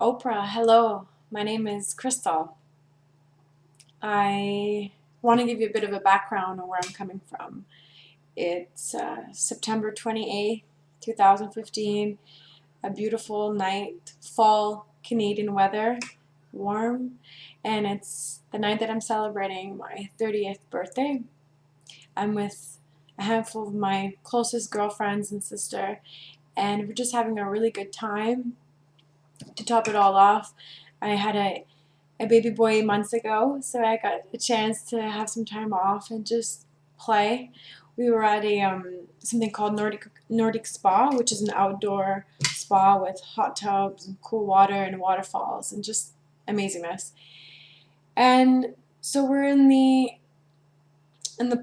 Oprah, hello. My name is Crystal. I want to give you a bit of a background on where I'm coming from. It's September 28th, 2015, a beautiful night, fall Canadian weather, warm, and it's the night that I'm celebrating my 30th birthday. I'm with a handful of my closest girlfriends and sister, and we're just having a really good time. To top it all off, I had a baby boy months ago, so I got a chance to have some time off and just play. We were at a something called Nordic Spa, which is an outdoor spa with hot tubs and cool water and waterfalls and just amazingness. And so we're in the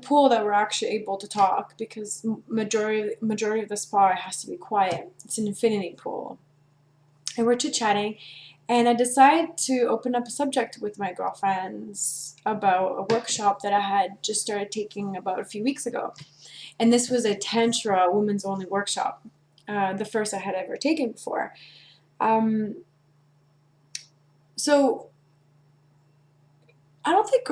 pool that we're actually able to talk because majority of the spa has to be quiet. It's an infinity pool, and we're chit chatting, and I decided to open up a subject with my girlfriends about a workshop that I had just started taking about a few weeks ago. And this was a Tantra women's only workshop, the first I had ever taken before. Um, so I don't think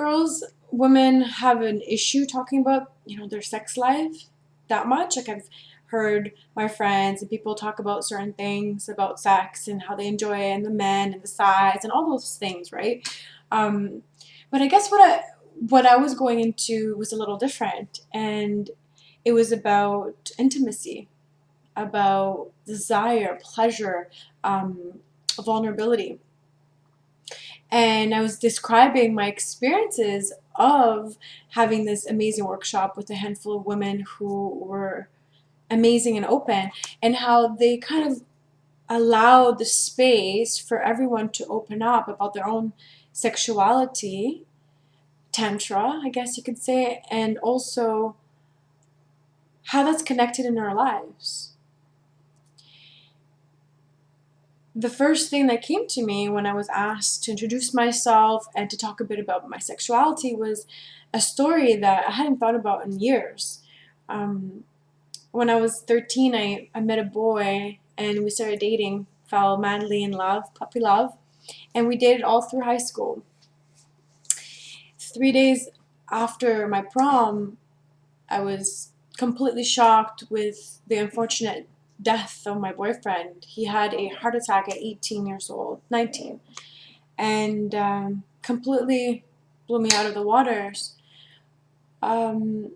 women have an issue talking about, their sex life that much. Like I've heard my friends and people talk about certain things about sex and how they enjoy it and the men and the size and all those things, right? Um, but I guess what I was going into was a little different, and it was about intimacy, about desire, pleasure, vulnerability. And I was describing my experiences of having this amazing workshop with a handful of women who were amazing and open, and how they kind of allowed the space for everyone to open up about their own sexuality, tantra, I guess you could say, and also how that's connected in our lives. The first thing that came to me when I was asked to introduce myself and to talk a bit about my sexuality was a story that I hadn't thought about in years. Um, when I was 13, I met a boy and we started dating, fell madly in love, puppy love, and we dated all through high school. 3 days after my prom, I was completely shocked with the unfortunate death of my boyfriend. He had a heart attack at 18 years old, 19, and completely blew me out of the waters. Um,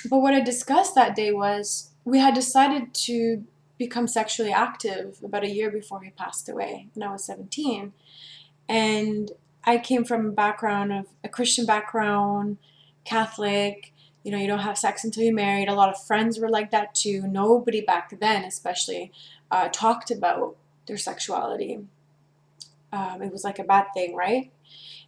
but what I discussed that day was we had decided to become sexually active about a year before he passed away when I was 17. And I came from a background of a Christian background, Catholic. You don't have sex until you're married. A lot of friends were like that too. Nobody back then, especially, talked about their sexuality. It was like a bad thing, right?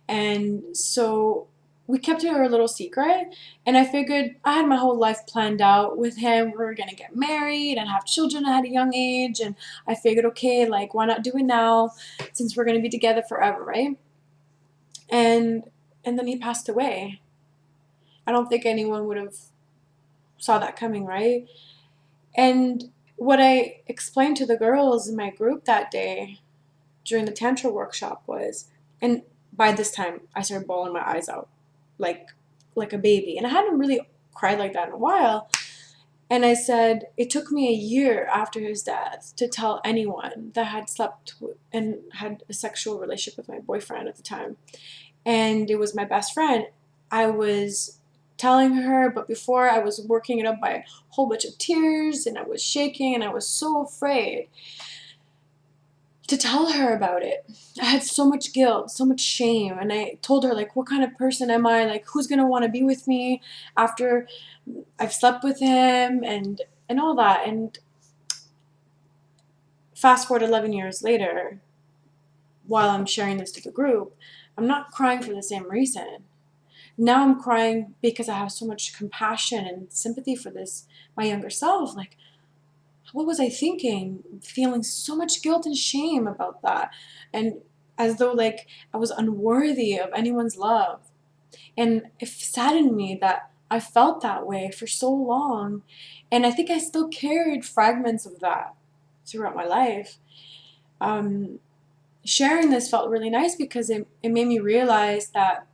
And so we kept it a little secret. And I figured I had my whole life planned out with him. We were going to get married and have children at a young age. And I figured, okay, like, why not do it now since we're going to be together forever, right? And and then he passed away. I don't think anyone would have saw that coming, right? And what I explained to the girls in my group that day during the tantra workshop was, and by this time I started bawling my eyes out like like a baby, and I hadn't really cried like that in a while. And I said it took me a year after his death to tell anyone that had slept and had a sexual relationship with my boyfriend at the time, and it was my best friend. I was telling her, but before I was working it up by a whole bunch of tears, and I was shaking, and I was so afraid to tell her about it. I had so much guilt, so much shame, and I told her, like, what kind of person am I? Like, who's gonna want to be with me after I've slept with him and all that. And fast forward 11 years later, while I'm sharing this to the group, I'm not crying for the same reason. Now I'm crying because I have so much compassion and sympathy for this, my younger self. Like, what was I thinking? Feeling so much guilt and shame about that. And as though like I was unworthy of anyone's love. And it saddened me that I felt that way for so long. And I think I still carried fragments of that throughout my life. Um, sharing this felt really nice because it made me realize that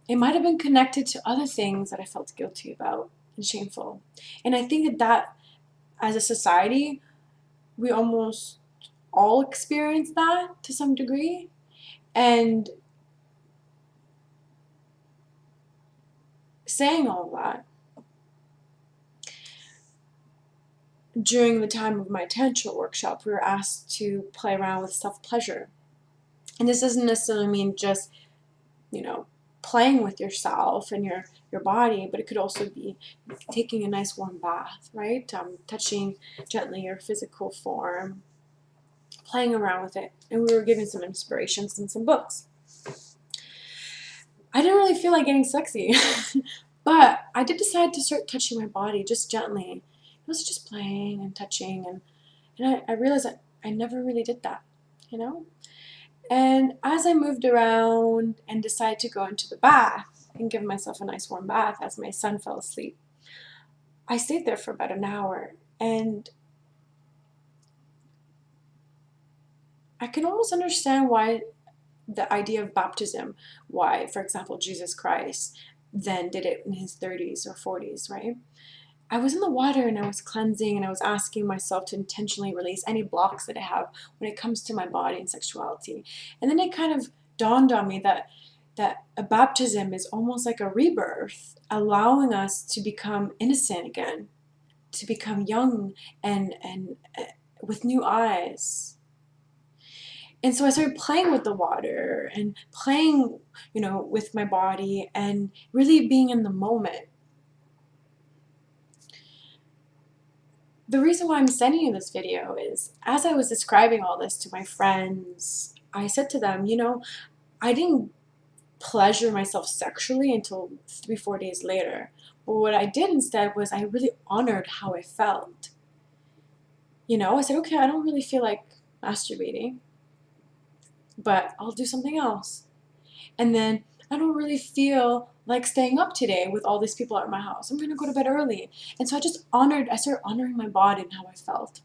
it might have been connected to other things that I felt guilty about and shameful. And I think that as a society, we almost all experience that to some degree. And saying all that, during the time of my Tantra workshop, we were asked to play around with self-pleasure. And this doesn't necessarily mean just, you know, playing with yourself and your body, but it could also be taking a nice warm bath, right? Touching gently your physical form, playing around with it. And we were given some inspirations and some books. I didn't really feel like getting sexy, but I did decide to start touching my body just gently. It was just playing and touching, and I realized that I never really did that, you know? And as I moved around and decided to go into the bath and give myself a nice warm bath as my son fell asleep, I stayed there for about an hour, and I can almost understand why the idea of baptism, why, for example, Jesus Christ then did it in his 30s or 40s, right? I was in the water and I was cleansing and I was asking myself to intentionally release any blocks that I have when it comes to my body and sexuality. And then it kind of dawned on me that a baptism is almost like a rebirth, allowing us to become innocent again, to become young and with new eyes. And so I started playing with the water and playing, with my body and really being in the moment. The reason why I'm sending you this video is, as I was describing all this to my friends, I said to them, I didn't pleasure myself sexually until 3, 4 days later. But what I did instead was I really honored how I felt. I said, okay, I don't really feel like masturbating, but I'll do something else. And then I don't really feel like staying up today with all these people at my house. I'm going to go to bed early. And so I started honoring my body and how I felt.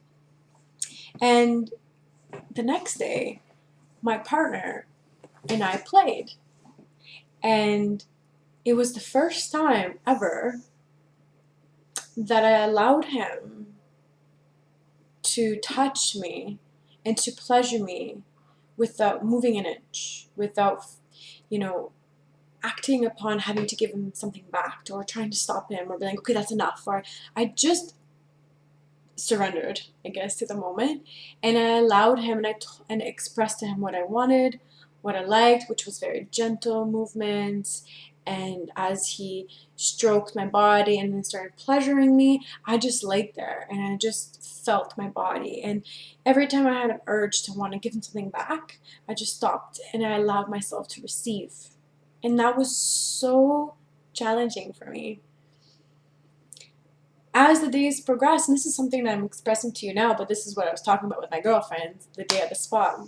And the next day, my partner and I played. And it was the first time ever that I allowed him to touch me and to pleasure me without moving an inch, without, you know, acting upon having to give him something back or trying to stop him or be like, okay, that's enough. Or I just surrendered, I guess, to the moment, and I allowed him and expressed to him what I wanted, what I liked, which was very gentle movements. And as he stroked my body and then started pleasuring me, I just laid there and I just felt my body. And every time I had an urge to want to give him something back, I just stopped and I allowed myself to receive. And that was so challenging for me. As the days progressed, and this is something that I'm expressing to you now, but this is what I was talking about with my girlfriend the day at the spa,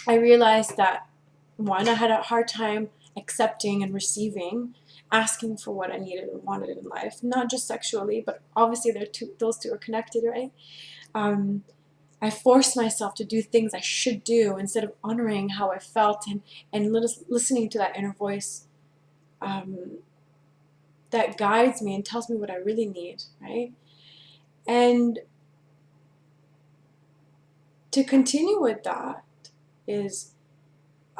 I realized that, one, I had a hard time accepting and receiving, asking for what I needed and wanted in life, not just sexually, but obviously those two are connected, right? I forced myself to do things I should do instead of honoring how I felt and listening to that inner voice that guides me and tells me what I really need, right? And to continue with that is,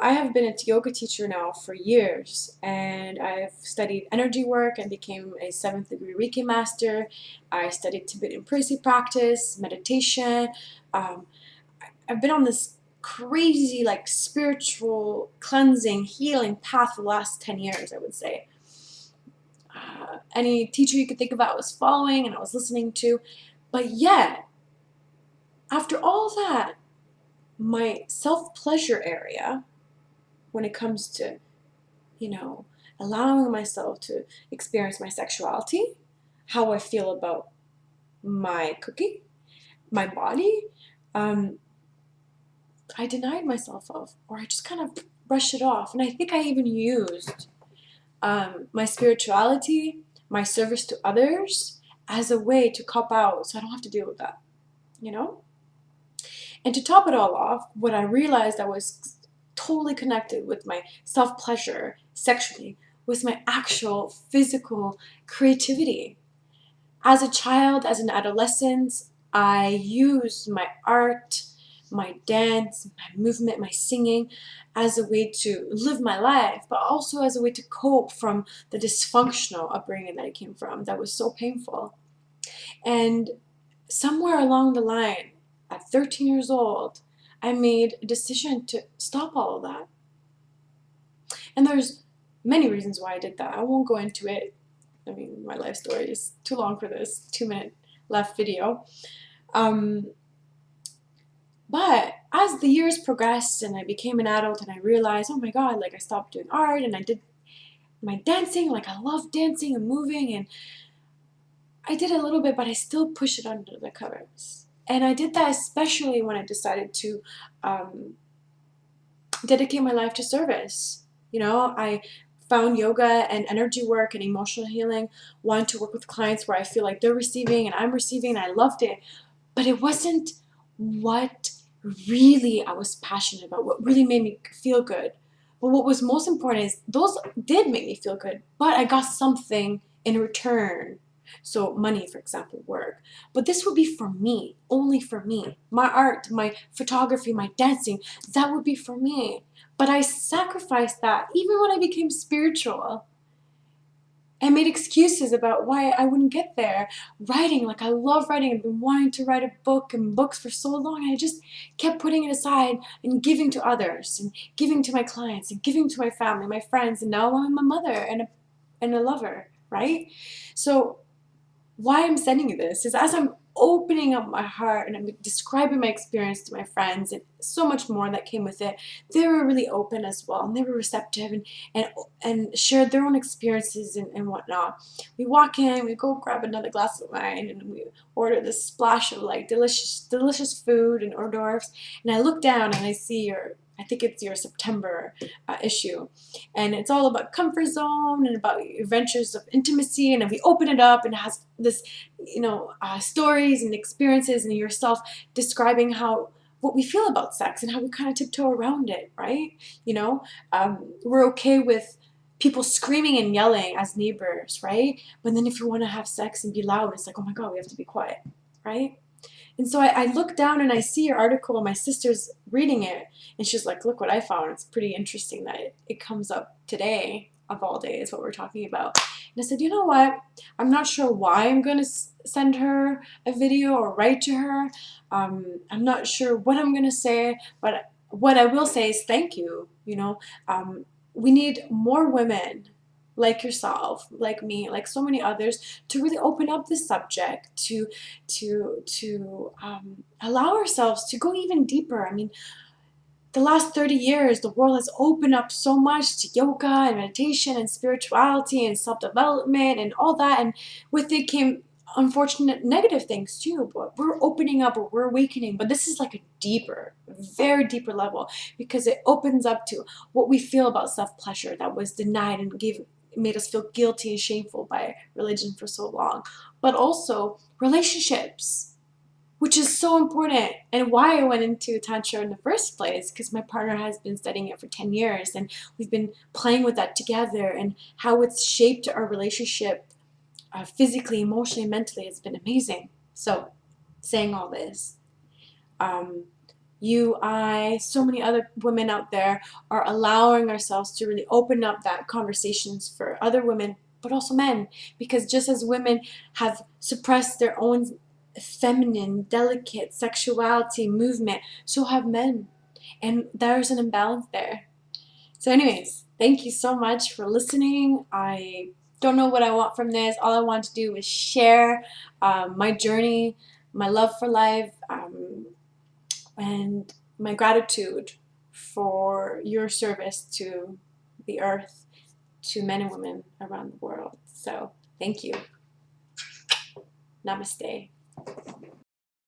I have been a yoga teacher now for years, and I've studied energy work and became a 7th-degree Reiki master. I studied Tibetan priestly practice, meditation. I've been on this crazy, like, spiritual cleansing, healing path for the last 10 years, I would say. Any teacher you could think of I was following and I was listening to. But yet, after all that, my self-pleasure area, when it comes to, allowing myself to experience my sexuality, how I feel about my cooking, my body, I denied myself of, or I just kind of brushed it off. And I think I even used my spirituality, my service to others, as a way to cop out so I don't have to deal with that, you know? And to top it all off, what I realized I was totally connected with my self-pleasure sexually was my actual physical creativity. As a child, as an adolescent, I used my art, my dance, my movement, my singing as a way to live my life, but also as a way to cope from the dysfunctional upbringing that I came from that was so painful. And somewhere along the line, at 13 years old, I made a decision to stop all of that. And there's many reasons why I did that. I won't go into it. I mean, my life story is too long for this 2 minute left video. Um, but as the years progressed and I became an adult and I realized, oh my God, like I stopped doing art and I did my dancing, like I love dancing and moving, and I did a little bit, but I still push it under the covers. And I did that especially when I decided to um, dedicate my life to service. You know, I found yoga and energy work and emotional healing, wanted to work with clients where I feel like they're receiving and I'm receiving, and I loved it. But it wasn't what really I was passionate about, what really made me feel good. But what was most important is those did make me feel good, but I got something in return. So money, for example, work. But this would be for me, only for me. My art, my photography, my dancing, that would be for me. But I sacrificed that even when I became spiritual. I made excuses about why I wouldn't get there. Writing, like I love writing. I've been wanting to write a book and books for so long, and I just kept putting it aside and giving to others and giving to my clients and giving to my family, my friends, and now I'm a mother and a lover, right? So why I'm sending you this is as I'm opening up my heart and I'm describing my experience to my friends and so much more that came with it, they were really open as well, and they were receptive and shared their own experiences and whatnot. We walk in, we go grab another glass of wine, and we order this splash of like delicious food and hors d'oeuvres, and I look down and I see I think it's your September issue, and it's all about comfort zone and about adventures of intimacy, and then we open it up and it has this, stories and experiences and yourself describing how what we feel about sex and how we kind of tiptoe around it, right? We're okay with people screaming and yelling as neighbors, right? But then if you want to have sex and be loud, it's like, oh my God, we have to be quiet, right? And so I look down and I see your article, and my sister's reading it, and she's like, look what I found. It's pretty interesting that it comes up today, of all days, what we're talking about. And I said, you know what? I'm not sure why I'm going to send her a video or write to her. I'm not sure what I'm going to say, but what I will say is thank you. We need more women like yourself, like me, like so many others, to really open up this subject, to allow ourselves to go even deeper. I mean, the last 30 years, the world has opened up so much to yoga and meditation and spirituality and self-development and all that. And with it came unfortunate negative things too. But we're opening up, or we're awakening. But this is like a deeper, very deeper level, because it opens up to what we feel about self-pleasure that was denied and made us feel guilty and shameful by religion for so long. But also relationships, which is so important, and why I went into Tantra in the first place, because my partner has been studying it for 10 years and we've been playing with that together, and how it's shaped our relationship physically, emotionally, mentally. It's been amazing. So, saying all this, um, so many other women out there are allowing ourselves to really open up that conversations for other women, but also men, because just as women have suppressed their own feminine, delicate sexuality movement, so have men, and there's an imbalance there. So anyways, thank you so much for listening. I don't know what I want from this. All I want to do is share my journey, my love for life, and my gratitude for your service to the earth, to men and women around the world. So thank you. Namaste.